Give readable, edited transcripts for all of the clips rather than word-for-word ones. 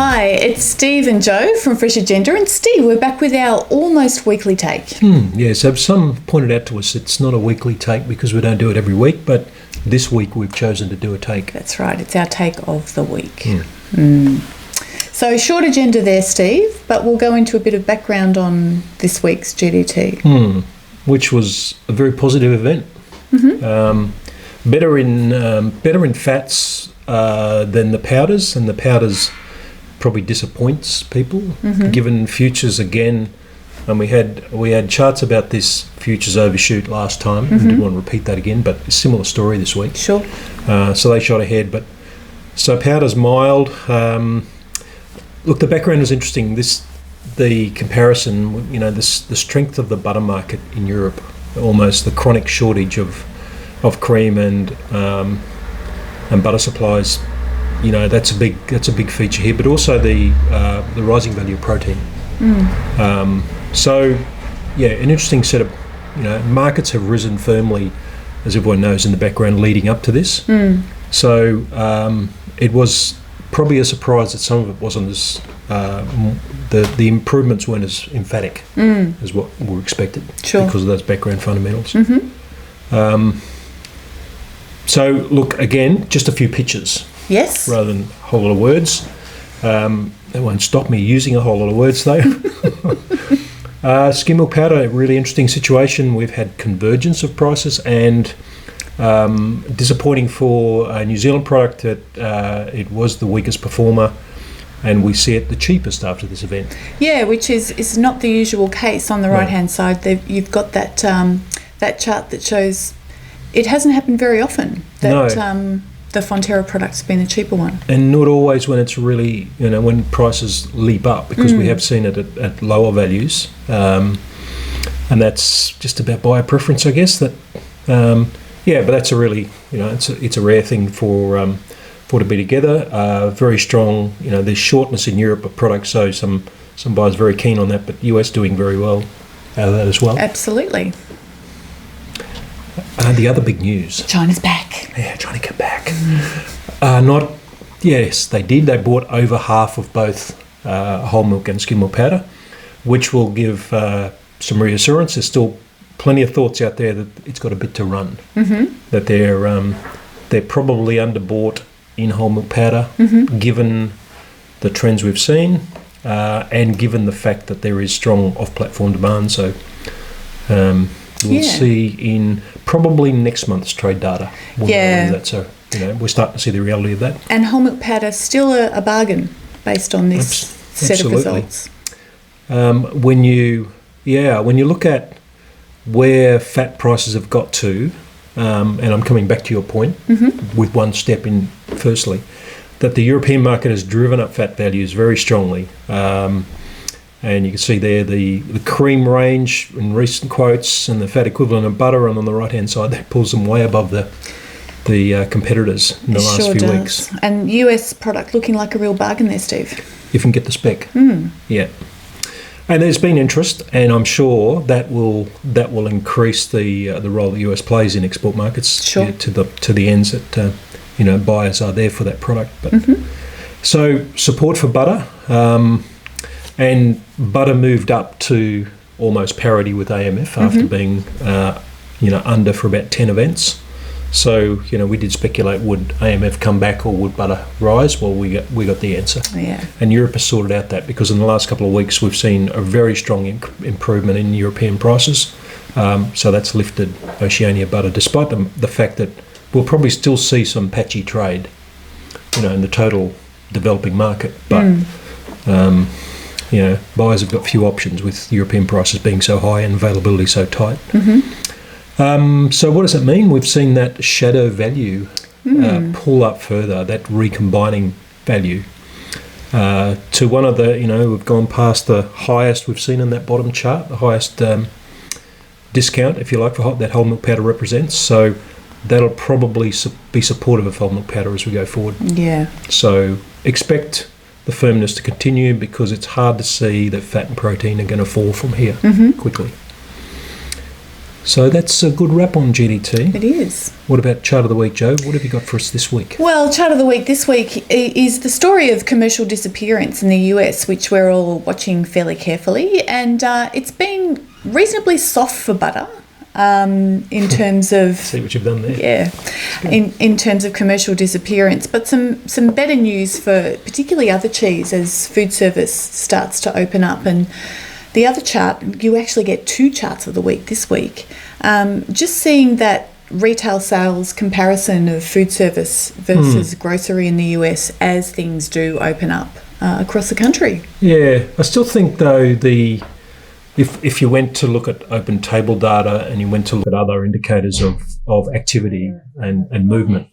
Hi, it's Steve and Joe from Freshagenda, and Steve, we're back with our almost weekly take. Yeah, so some pointed out to us it's not a weekly take because we don't do it every week, but this week we've chosen to do a take. That's right, it's our take of the week. So short agenda there, Steve, but we'll go into a bit of background on this week's GDT. Which was a very positive event. Better in fats than the powders, and the powders probably disappoints people. Given futures again, and we had charts about this futures overshoot last time. I didn't want to repeat that again, but a similar story this week. Sure. So they shot ahead, but so powders mild. Look, the background is interesting. The comparison, the strength of the butter market in Europe, almost the chronic shortage of cream and butter supplies. That's a big feature here, but also the rising value of protein. So, an interesting set of markets have risen firmly, as everyone knows, in the background leading up to this. So it was probably a surprise that some of it wasn't as the improvements weren't as emphatic as what were expected because of those background fundamentals. So look, again, just a few pictures. Yes. Rather than a whole lot of words. That won't stop me using a whole lot of words though. Skim milk powder, a really interesting situation. We've had convergence of prices and disappointing for a New Zealand product that it was the weakest performer, and we see it the cheapest after this event. Yeah, which is not the usual case. On the right-hand side, you've got that chart that shows it hasn't happened very often that the Fonterra product's been the cheaper one. And not always when it's really, when prices leap up, because we have seen it at lower values. And that's just about buyer preference, I guess. That, but that's a really, it's a rare thing for to be together. Very strong, there's shortness in Europe of products, so some buyers very keen on that, but US doing very well out of that as well. Absolutely. The other big news. China's back. Yeah, China came back. Yes, they did. They bought over half of both whole milk and skim milk powder, which will give some reassurance. There's still plenty of thoughts out there that it's got a bit to run. That they're probably underbought in whole milk powder, given the trends we've seen, and given the fact that there is strong off-platform demand. So we'll see in probably next month's trade data. So we're starting to see the reality of that. And whole milk powder still a bargain based on this set of results. When you look at where fat prices have got to, and I'm coming back to your point with one step in. Firstly, that the European market has driven up fat values very strongly. And you can see there the cream range in recent quotes and the fat equivalent of butter, and on the right-hand side that pulls them way above the competitors in the last few weeks. And US product looking like a real bargain there, Steve. If you can get the spec. Yeah. And there's been interest, and I'm sure that will increase the role the US plays in export markets to the ends that buyers are there for that product. But so support for butter. And butter moved up to almost parity with AMF after being, under for about 10 events. So, we did speculate, would AMF come back or would butter rise? Well, we got the answer. Yeah. And Europe has sorted out that, because in the last couple of weeks we've seen a very strong improvement in European prices. So that's lifted Oceania butter, despite the fact that we'll probably still see some patchy trade, in the total developing market. But buyers have got few options with European prices being so high and availability so tight. So what does that mean? We've seen that shadow value pull up further, that recombining value to one of the, we've gone past the highest we've seen in that bottom chart, the highest discount, if you like, for that whole milk powder represents. So that'll probably be supportive of whole milk powder as we go forward. Yeah. So expect the firmness to continue, because it's hard to see that fat and protein are going to fall from here quickly. So that's a good wrap on GDT. It is. What about Chart of the Week, Joe? What have you got for us this week? Well, Chart of the Week this week is the story of commercial disappearance in the US, which we're all watching fairly carefully. And it's been reasonably soft for butter in terms of... See what you've done there. Yeah, in terms of commercial disappearance. But some better news for particularly other cheese as food service starts to open up. And the other chart, you actually get 2 charts of the week this week. Just seeing that retail sales comparison of food service versus grocery in the US as things do open up across the country. Yeah, I still think though if you went to look at open table data and you went to look at other indicators of activity and movement,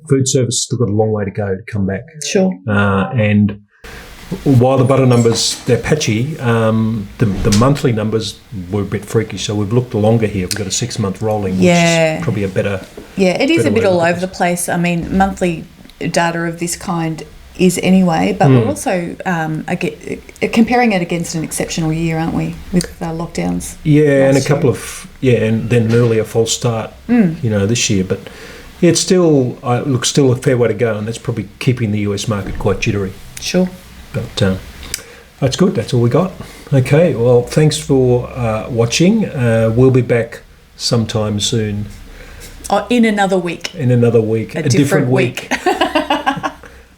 food service still got a long way to go to come back. Sure. And while the butter numbers, they're patchy, the monthly numbers were a bit freaky, so we've looked longer here. We've got a 6-month rolling, which is probably a better... Yeah, it is a bit all over the place. I mean, monthly data of this kind is anyway, but we're also comparing it against an exceptional year, aren't we, with lockdowns? Yeah, and a couple of... Yeah, and then an earlier false start, this year. But yeah, it's still still a fair way to go, and that's probably keeping the US market quite jittery. Sure. But that's good. That's all we got. Okay. Well, thanks for watching. We'll be back sometime soon. In another week. In another week. A different week.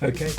Okay.